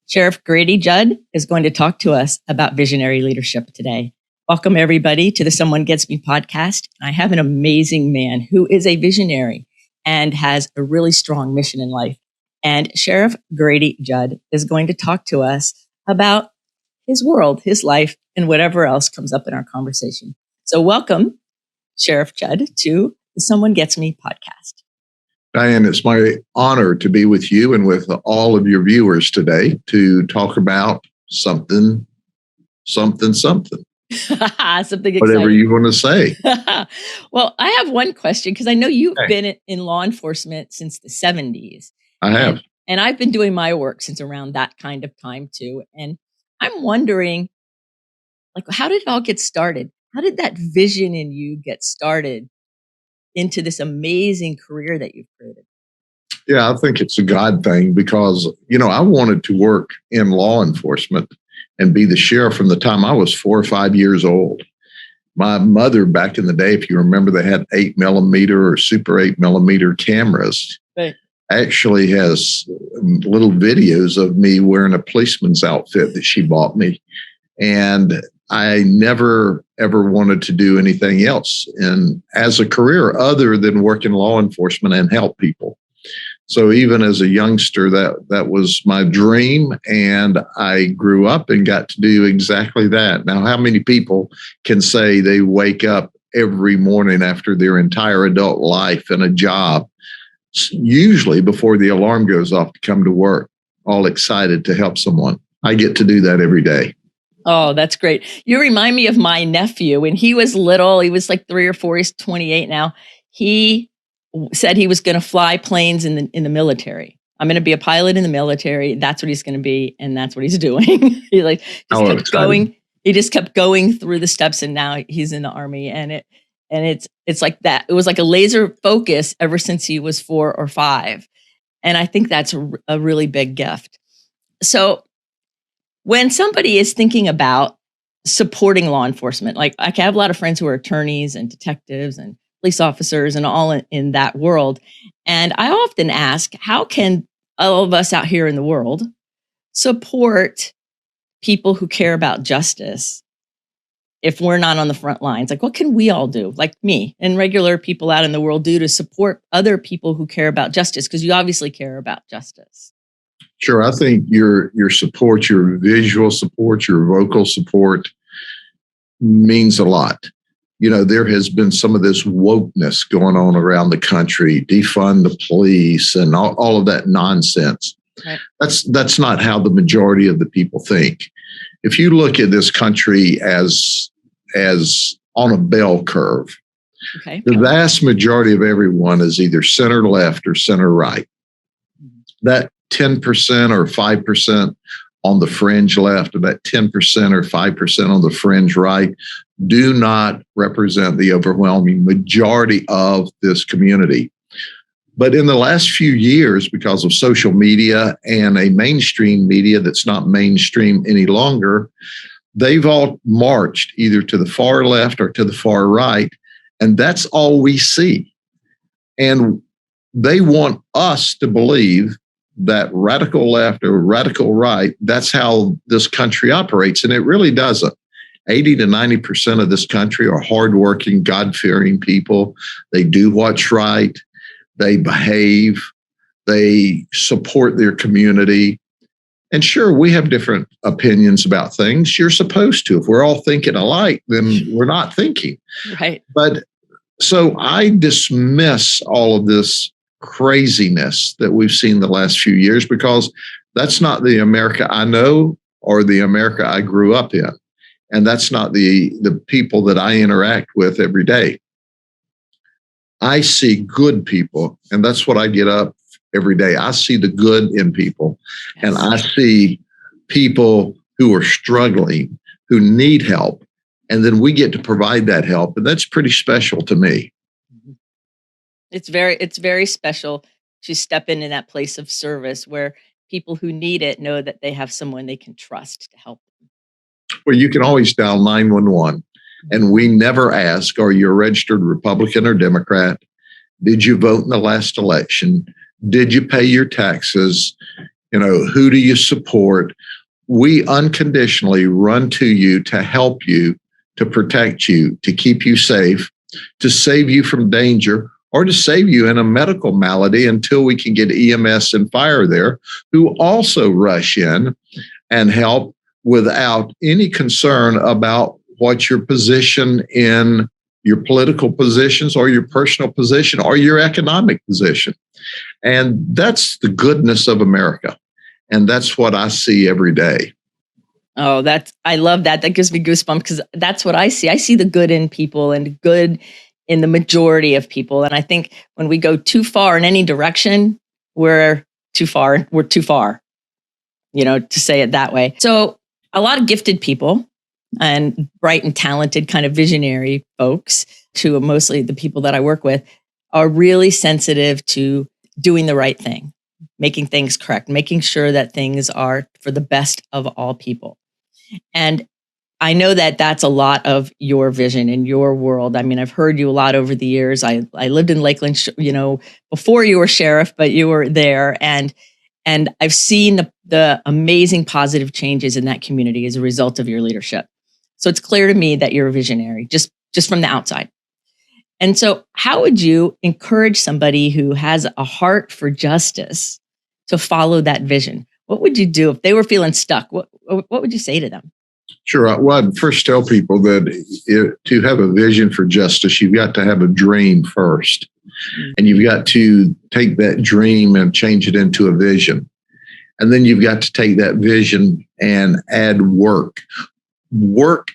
Sheriff Grady Judd is going to talk to us about visionary leadership today. Welcome, everybody, to the Someone Gets Me podcast. I have an amazing man who is a visionary and has a really strong mission in life. And Sheriff Grady Judd is going to talk to us about his world, his life, and whatever else comes up in our conversation. So welcome, Sheriff Judd, to the Someone Gets Me podcast. Diane, it's my honor to be with you and with all of your viewers today to talk about something. Something exciting. Whatever you want to say. Well, I have one question because I know you've been in law enforcement since the 70s. I have. And I've been doing my work since around that kind of time too. And I'm wondering, how did it all get started? How did that vision in you get started into this amazing career that you've created? Yeah, I think it's a God thing because, I wanted to work in law enforcement and be the sheriff from the time I was 4 or 5 years old. My mother, back in the day, if you remember, they had 8mm or Super 8mm cameras. Right. Actually has little videos of me wearing a policeman's outfit that she bought me. And I never, ever wanted to do anything else and as a career other than work in law enforcement and help people. So even as a youngster, that was my dream. And I grew up and got to do exactly that. Now, how many people can say they wake up every morning after their entire adult life and a job, usually before the alarm goes off to come to work, all excited to help someone? I get to do that every day. Oh, that's great. You remind me of my nephew. When he was little, he was like 3 or 4, he's 28 now. He said he was going to fly planes in the military. I'm going to be a pilot in the military. That's what he's going to be. And that's what he's doing. He kept going. He just kept going through the steps and now he's in the Army. And it's like that. It was like a laser focus ever since he was 4 or 5. And I think that's a really big gift. So when somebody is thinking about supporting law enforcement, like I have a lot of friends who are attorneys and detectives and police officers and all in that world. And I often ask, how can all of us out here in the world support people who care about justice if we're not on the front lines? Like, what can we all do, like me and regular people out in the world, do to support other people who care about justice? Because you obviously care about justice. Sure. I think your support, your visual support, your vocal support means a lot. There has been some of this wokeness going on around the country, defund the police and all of that nonsense. Right. That's not how the majority of the people think. If you look at this country as on a bell curve, the vast majority of everyone is either center left or center right. That 10% or 5% on the fringe left, or that 10% or 5% on the fringe right, do not represent the overwhelming majority of this community. But in the last few years, because of social media and a mainstream media that's not mainstream any longer, they've all marched either to the far left or to the far right, and that's all we see. And they want us to believe that radical left or radical right, that's how this country operates. And it really doesn't. 80 to 90% of this country are hardworking, God-fearing people. They do what's right. They behave. They support their community. And sure, we have different opinions about things. You're supposed to. If we're all thinking alike, then we're not thinking. Right. But so I dismiss all of this craziness that we've seen the last few years because that's not the America I know or the America I grew up in. And that's not the people that I interact with every day. I see good people, and that's what I get up every day. I see the good in people, and I see people who are struggling, who need help, and then we get to provide that help, and that's pretty special to me. It's very special to step into that place of service where people who need it know that they have someone they can trust to help them. Well, you can always dial 911, and we never ask, are you a registered Republican or Democrat? Did you vote in the last election? Did you pay your taxes? Who do you support? We unconditionally run to you to help you, to protect you, to keep you safe, to save you from danger, or to save you in a medical malady until we can get EMS and fire there, who also rush in and help without any concern about what your position in your political positions or your personal position or your economic position. And that's the goodness of America. And that's what I see every day. Oh, I love that. That gives me goosebumps because that's what I see. I see the good in people and good in the majority of people. And I think when we go too far in any direction, we're too far. We're too far, to say it that way. So a lot of gifted people and bright and talented kind of visionary folks, to mostly the people that I work with, are really sensitive to doing the right thing, making things correct, making sure that things are for the best of all people. And I know that that's a lot of your vision in your world. I mean, I've heard you a lot over the years. I lived in Lakeland, before you were sheriff, but you were there. And I've seen the amazing positive changes in that community as a result of your leadership. So it's clear to me that you're a visionary, just from the outside. And so how would you encourage somebody who has a heart for justice to follow that vision? What would you do if they were feeling stuck? What would you say to them? Sure. Well, I'd first tell people that to have a vision for justice, you've got to have a dream first. Mm-hmm. And you've got to take that dream and change it into a vision. And then you've got to take that vision and add work. Work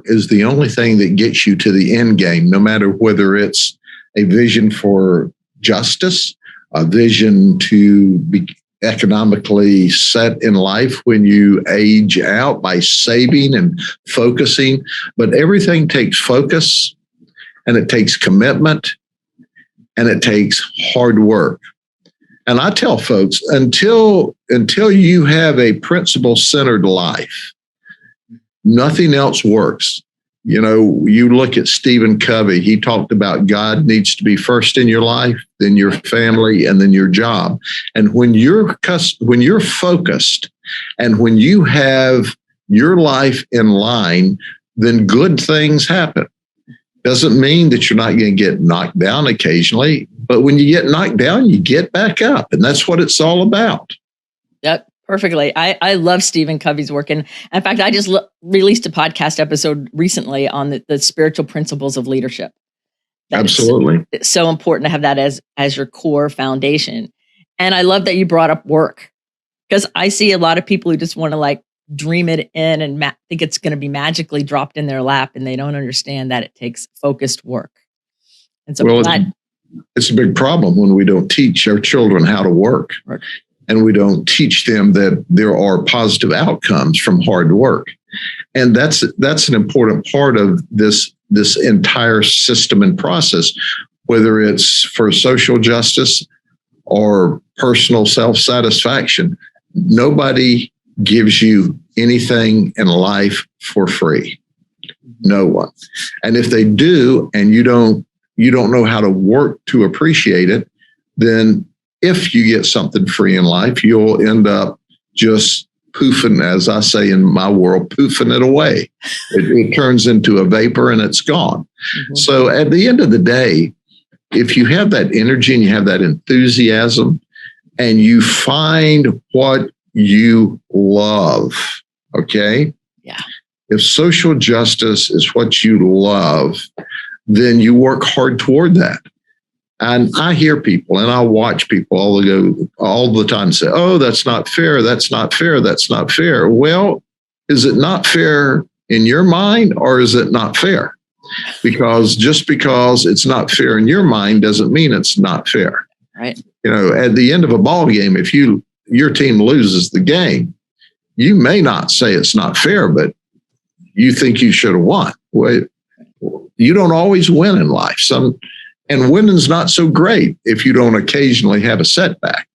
is the only thing that gets you to the end game, no matter whether it's a vision for justice, a vision to be economically set in life when you age out by saving and focusing. But everything takes focus, and it takes commitment, and it takes hard work. And I tell folks, until you have a principle-centered life, nothing else works. You look at Stephen Covey, he talked about God needs to be first in your life, then your family, and then your job. And when you're focused and when you have your life in line, then good things happen. Doesn't mean that you're not going to get knocked down occasionally, but when you get knocked down, you get back up. And that's what it's all about. Yep. Perfectly. I love Stephen Covey's work. And in fact, I just released a podcast episode recently on the spiritual principles of leadership. Absolutely. It's so important to have that as your core foundation. And I love that you brought up work, because I see a lot of people who just want to dream it in and think it's going to be magically dropped in their lap. And they don't understand that it takes focused work. And so it's a big problem when we don't teach our children how to work. And we don't teach them that there are positive outcomes from hard work. And that's an important part of this entire system and process, whether it's for social justice or personal self-satisfaction. Nobody gives you anything in life for free. No one. And if they do, and you don't know how to work to appreciate it, then if you get something free in life, you'll end up just poofing, as I say in my world, poofing it away. It turns into a vapor and it's gone. Mm-hmm. So at the end of the day, if you have that energy and you have that enthusiasm and you find what you love, okay? Yeah. If social justice is what you love, then you work hard toward that. And I hear people and I watch people all the time say, oh, that's not fair. That's not fair. That's not fair. Well, is it not fair in your mind, or is it not fair? Because just because it's not fair in your mind doesn't mean it's not fair. Right. At the end of a ball game, if your team loses the game, you may not say it's not fair, but you think you should have won. Well, you don't always win in life. And winning's not so great if you don't occasionally have a setback.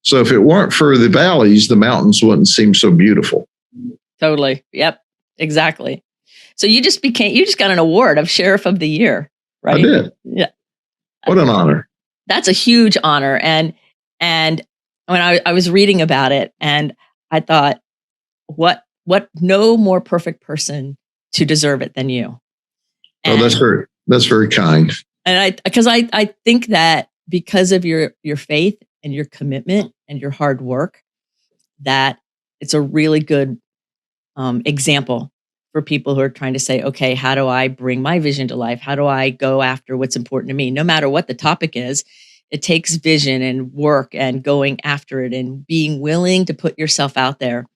So if it weren't for the valleys, the mountains wouldn't seem so beautiful. Totally. Yep. Exactly. So you just got an award of Sheriff of the Year, right? I did. Yeah. What an honor. That's a huge honor. And when I was reading about it, and I thought, what no more perfect person to deserve it than you. And, that's very kind. And I think that because of your faith and your commitment and your hard work, that it's a really good example for people who are trying to say, okay, how do I bring my vision to life? How do I go after what's important to me? No matter what the topic is, it takes vision and work and going after it and being willing to put yourself out there.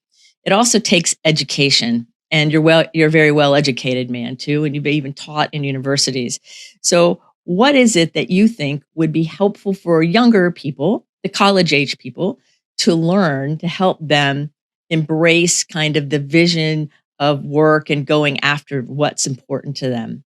It also takes education, and you're a very well educated man too, and you've even taught in universities. So what is it that you think would be helpful for younger people, the college age people, to learn to help them embrace kind of the vision of work and going after what's important to them?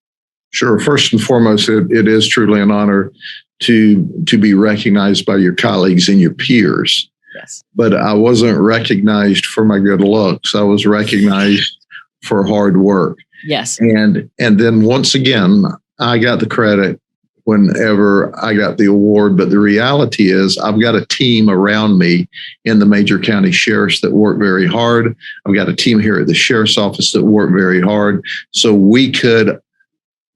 Sure. First and foremost, it is truly an honor to be recognized by your colleagues and your peers. Yes. But I wasn't recognized for my good looks. I was recognized for hard work. Yes. And then once again, I got the credit whenever I got the award. But the reality is I've got a team around me in the major county sheriffs that work very hard. I've got a team here at the sheriff's office that work very hard. So we could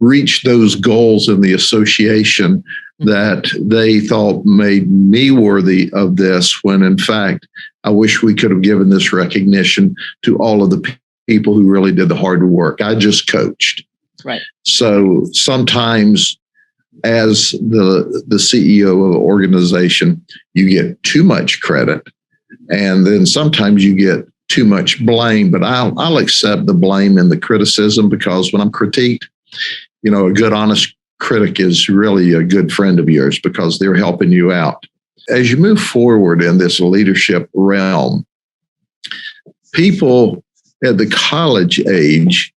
reach those goals in the association that they thought made me worthy of this, when in fact, I wish we could have given this recognition to all of the people who really did the hard work. I just coached. Right. So sometimes as the CEO of an organization, you get too much credit, and then sometimes you get too much blame. But I'll accept the blame and the criticism, because when I'm critiqued, a good, honest critic is really a good friend of yours, because they're helping you out. As you move forward in this leadership realm, people at the college age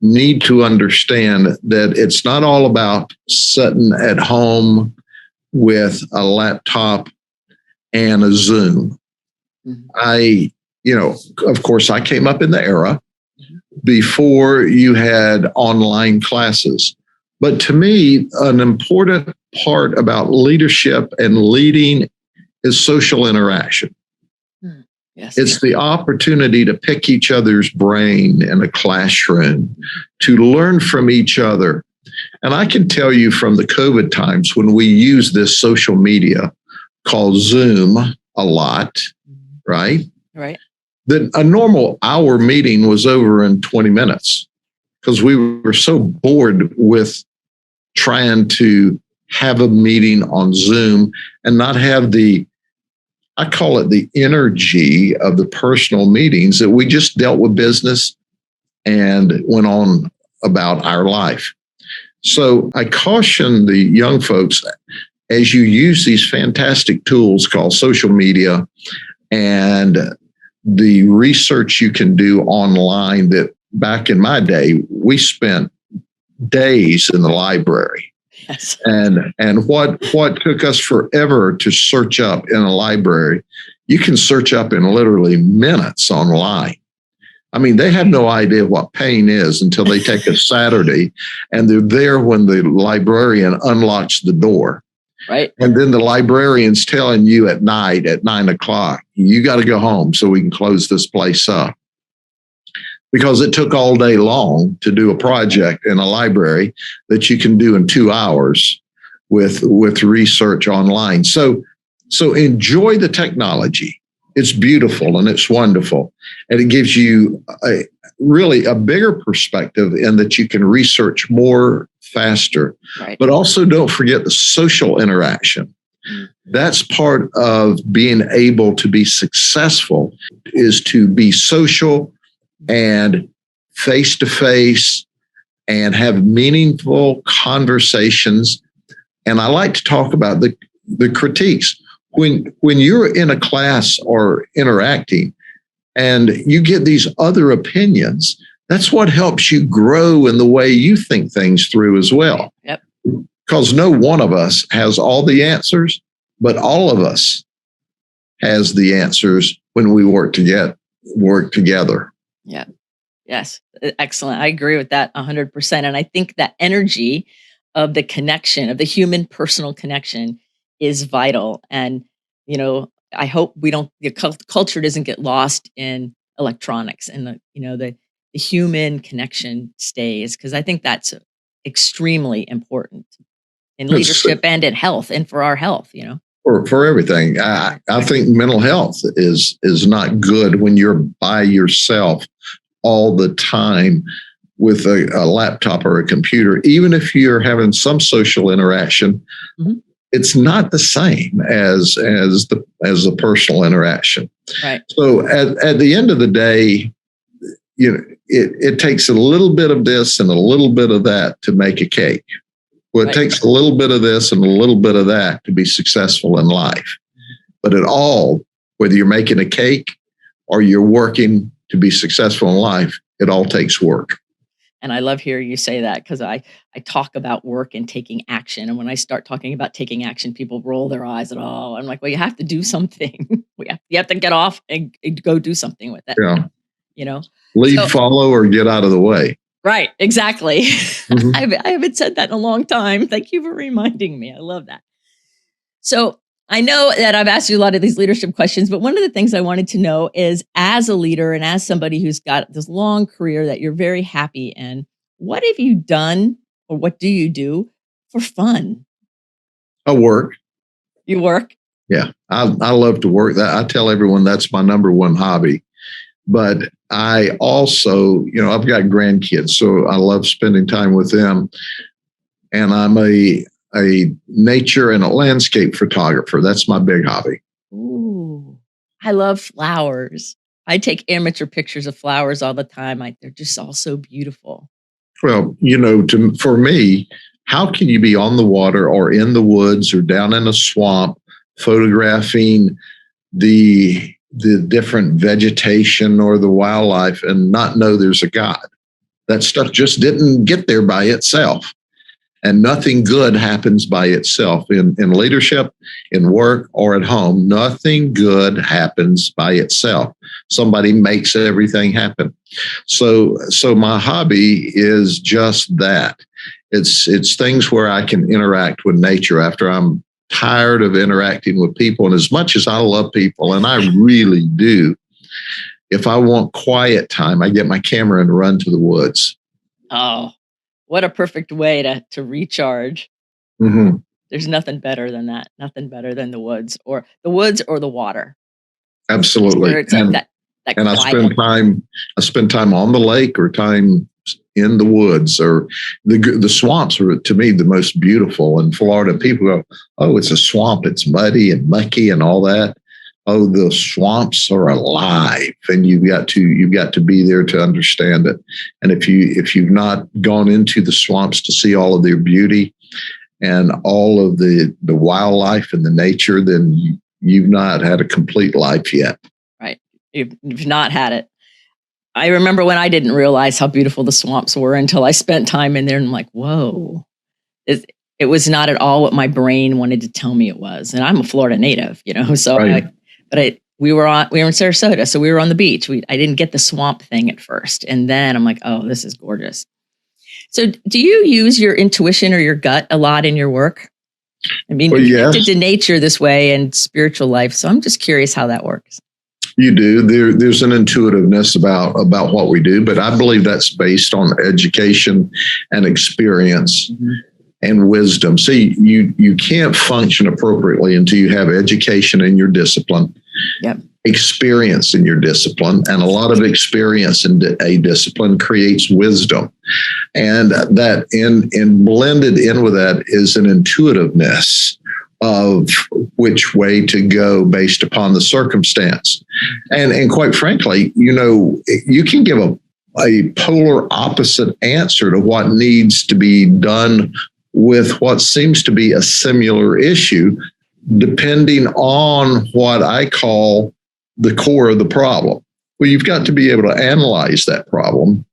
need to understand that it's not all about sitting at home with a laptop and a Zoom. Of course, I came up in the era before you had online classes. But to me, an important part about leadership and leading is social interaction. Yes. It's the opportunity to pick each other's brain in a classroom, to learn from each other. And I can tell you from the COVID times, when we use this social media called Zoom a lot, right? Right. That a normal hour meeting was over in 20 minutes, because we were so bored with trying to have a meeting on Zoom and not have I call it the energy of the personal meetings, that we just dealt with business and went on about our life. So I caution the young folks, as you use these fantastic tools called social media and the research you can do online, that back in my day, we spent days in the library. Yes. And what took us forever to search up in a library, you can search up in literally minutes online. I mean, they have no idea what pain is until they take a Saturday and they're there when the librarian unlocks the door. Right. And then the librarian's telling you at night at 9:00, you got to go home so we can close this place up. Because it took all day long to do a project in a library that you can do in 2 hours with research online. So enjoy the technology. It's beautiful and it's wonderful. And it gives you really a bigger perspective in that you can research more faster. Right. But also don't forget the social interaction. That's part of being able to be successful, is to be social and face-to-face and have meaningful conversations. And I like to talk about the critiques. When you're in a class or interacting and you get these other opinions, that's what helps you grow in the way you think things through as well. Yep. Because no one of us has all the answers, but all of us has the answers when we work together. Yeah. Yes. Excellent. I agree with that 100%. And I think that energy of the connection, of the human personal connection, is vital. And, I hope the culture doesn't get lost in electronics, and the human connection stays, because I think that's extremely important in leadership and in health and for our health. For everything. I think mental health is not good when you're by yourself all the time with a laptop or a computer. Even if you're having some social interaction, it's not the same as the personal interaction. Right. So at the end of the day, it takes a little bit of this and a little bit of that to make a cake. Well, it takes a little bit of this and a little bit of that to be successful in life. But it all, whether you're making a cake or you're working to be successful in life, it all takes work. And I love hearing you say that, because I talk about work and taking action. And when I start talking about taking action, people roll their eyes at all. I'm like, well, you have to do something. You have to get off and go do something with it. Yeah. Lead, follow, or get out of the way. Right, exactly. I haven't said that in a long time. Thank you for reminding me. I love that. So I know that I've asked you a lot of these leadership questions, but one of the things I wanted to know is, as a leader and as somebody who's got this long career that you're very happy in, what have you done, or what do you do for fun? I work. You work? Yeah, I love to work. I tell everyone that's my number one hobby. But I also, I've got grandkids, so I love spending time with them. And I'm a nature and a landscape photographer. That's my big hobby. Ooh, I love flowers. I take amateur pictures of flowers all the time. They're just all so beautiful. Well, for me, how can you be on the water or in the woods or down in a swamp photographing the different vegetation or the wildlife and not know there's a God? That stuff just didn't get there by itself. And nothing good happens by itself in leadership, in work, or at home. Nothing good happens by itself. Somebody makes everything happen. So my hobby is just that. It's things where I can interact with nature after I'm tired of interacting with people. And as much as I love people, and I really do, if I want quiet time, I get my camera and run to the woods. Oh, what a perfect way to recharge. There's nothing better than that. Nothing better than the woods or the water. Absolutely. It's like that and I spend time on the lake or time in the woods, or the swamps are, to me, the most beautiful. In Florida, people go, oh, it's a swamp. It's muddy and mucky and all that. Oh, the swamps are alive, and you've got to be there to understand it. And if you've not gone into the swamps to see all of their beauty and all of the wildlife and the nature, then you've not had a complete life yet. Right. You've not had it. I remember when I didn't realize how beautiful the swamps were until I spent time in there, and I'm like, whoa. It was not at all what my brain wanted to tell me it was. And I'm a Florida native, so right. We were in Sarasota, so we were on the beach. I didn't get the swamp thing at first. And then I'm like, oh, this is gorgeous. So do you use your intuition or your gut a lot in your work? I mean, you're connected to nature this way and spiritual life. So I'm just curious how that works. You do. There's an intuitiveness about what we do, but I believe that's based on education and experience and wisdom. See, you can't function appropriately until you have education in your discipline, experience in your discipline, and a lot of experience in a discipline creates wisdom. And that in blended in with that is an intuitiveness of which way to go based upon the circumstance. And quite frankly, you can give a polar opposite answer to what needs to be done with what seems to be a similar issue, depending on what I call the core of the problem. Well, you've got to be able to analyze that problem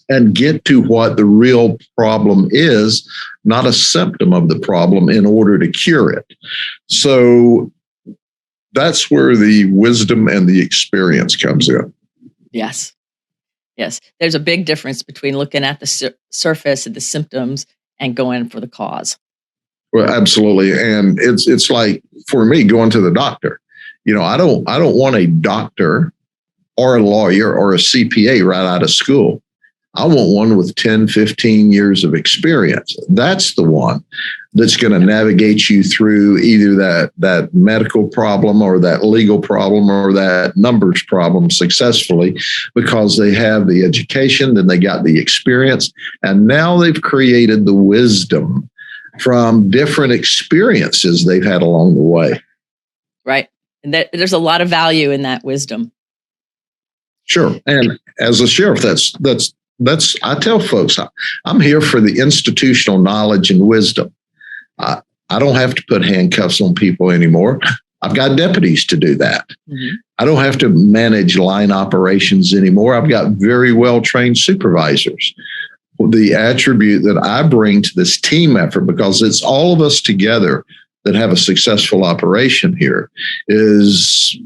and get to what the real problem is, not a symptom of the problem, in order to cure it. So that's where the wisdom and the experience comes in. Yes. There's a big difference between looking at the surface of the symptoms and going for the cause. Well, absolutely. And it's like, for me, going to the doctor. I don't want a doctor or a lawyer or a CPA right out of school. I want one with 10, 15 years of experience. That's the one that's going to navigate you through either that medical problem or that legal problem or that numbers problem successfully, because they have the education, then they got the experience, and now they've created the wisdom from different experiences they've had along the way. Right. And there's a lot of value in that wisdom. Sure. And as a sheriff, that's I tell folks, I'm here for the institutional knowledge and wisdom. I don't have to put handcuffs on people anymore. I've got deputies to do that. Mm-hmm. I don't have to manage line operations anymore. I've got very well-trained supervisors. The attribute that I bring to this team effort, because it's all of us together that have a successful operation here, is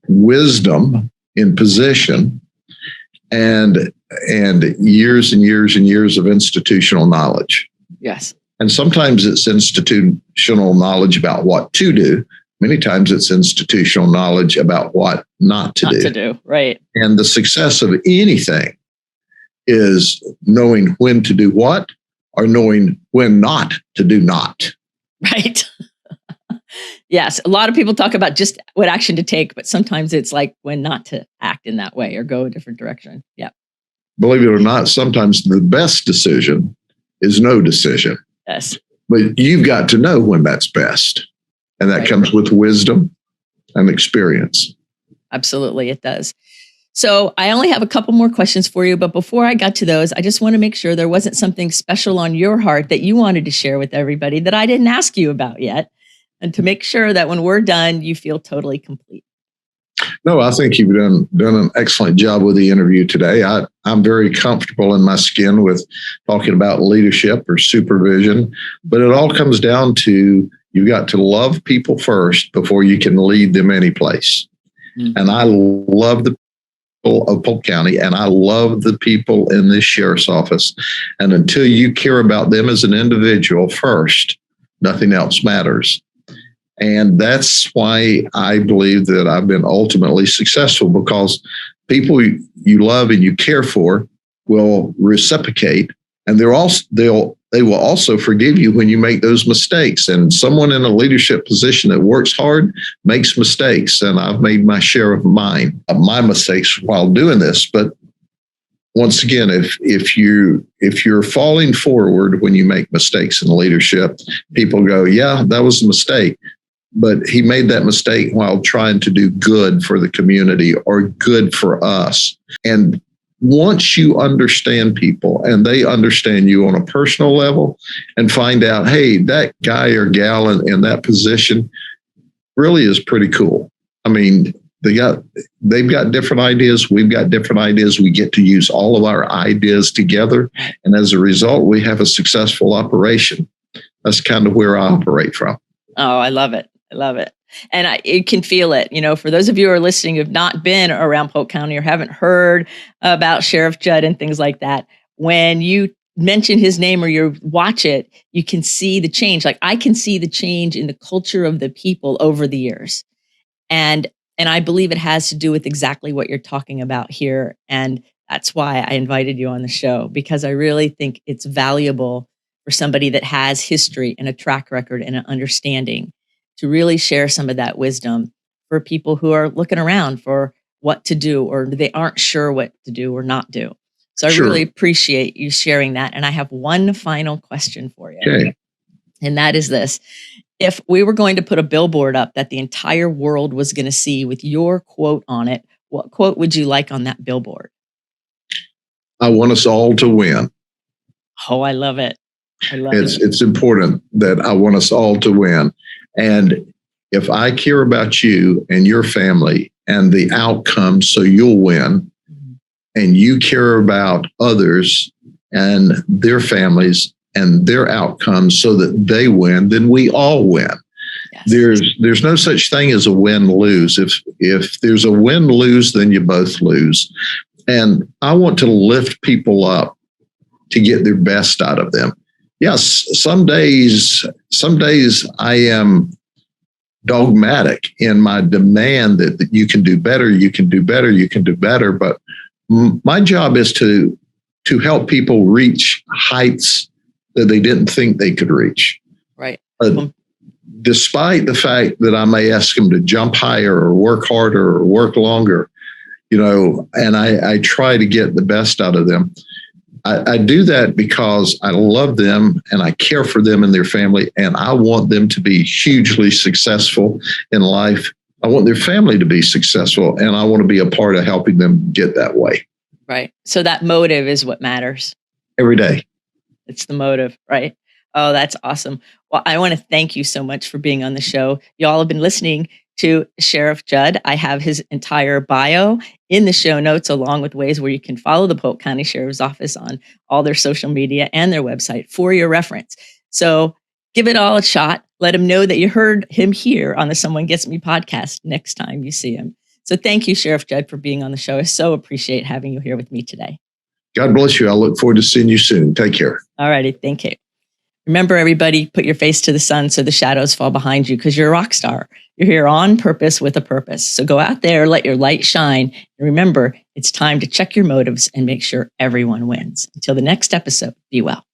wisdom in position and years and years and years of institutional knowledge. Yes. And sometimes it's institutional knowledge about what to do. Many times it's institutional knowledge about what not to do. Right. And the success of anything is knowing when to do what, or knowing when not to do not. Right. Yes. A lot of people talk about just what action to take, but sometimes it's like when not to act in that way or go a different direction. Yeah. Believe it or not, sometimes the best decision is no decision. Yes. But you've got to know when that's best. And that comes with wisdom and experience. Absolutely, it does. So I only have a couple more questions for you, but before I got to those, I just want to make sure there wasn't something special on your heart that you wanted to share with everybody that I didn't ask you about yet, and to make sure that when we're done, you feel totally complete. No, I think you've done an excellent job with the interview today. I'm very comfortable in my skin with talking about leadership or supervision, but it all comes down to you've got to love people first before you can lead them any place. Mm-hmm. And I love the people of Polk County, and I love the people in this sheriff's office. And until you care about them as an individual first, nothing else matters. And that's why I believe that I've been ultimately successful, because people you love and you care for will reciprocate, and they will also forgive you when you make those mistakes. And someone in a leadership position that works hard makes mistakes, and I've made my share of my mistakes while doing this. But once again, if you're falling forward when you make mistakes in leadership, people go, "Yeah, that was a mistake." But he made that mistake while trying to do good for the community or good for us. And once you understand people and they understand you on a personal level and find out, hey, that guy or gal in that position really is pretty cool. I mean, they've got different ideas. We've got different ideas. We get to use all of our ideas together. And as a result, we have a successful operation. That's kind of where I operate from. Oh, I love it. I love it. And you can feel it. For those of you who are listening who have not been around Polk County or haven't heard about Sheriff Judd and things like that, when you mention his name or you watch it, you can see the change. Like I can see the change in the culture of the people over the years. And I believe it has to do with exactly what you're talking about here. And that's why I invited you on the show, because I really think it's valuable for somebody that has history and a track record and an understanding to really share some of that wisdom for people who are looking around for what to do, or they aren't sure what to do or not do. So I really appreciate you sharing that. And I have one final question for you. Okay. And that is this. If we were going to put a billboard up that the entire world was going to see with your quote on it, what quote would you like on that billboard? I want us all to win. Oh, I love it. It's important that I want us all to win. And if I care about you and your family and the outcome so you'll win, and you care about others and their families and their outcomes so that they win, then we all win. Yes. There's no such thing as a win-lose. If there's a win-lose, then you both lose. And I want to lift people up to get their best out of them. Yes, some days I am dogmatic in my demand that you can do better, you can do better, you can do better. But my job is to help people reach heights that they didn't think they could reach. Right. Despite the fact that I may ask them to jump higher or work harder or work longer, and I try to get the best out of them. I do that because I love them and I care for them and their family, and I want them to be hugely successful in life. I want their family to be successful, and I want to be a part of helping them get that way. Right. So that motive is what matters. Every day. It's the motive, right? Oh, that's awesome. Well, I want to thank you so much for being on the show. Y'all have been listening to Sheriff Judd. I have his entire bio in the show notes, along with ways where you can follow the Polk County Sheriff's Office on all their social media and their website for your reference. So give it all a shot. Let him know that you heard him here on the Someone Gets Me podcast next time you see him. So thank you, Sheriff Judd, for being on the show. I so appreciate having you here with me today. God bless you. I look forward to seeing you soon. Take care. All righty. Thank you. Remember, everybody, put your face to the sun so the shadows fall behind you, because you're a rock star. You're here on purpose with a purpose. So go out there, let your light shine. And remember, it's time to check your motives and make sure everyone wins. Until the next episode, be well.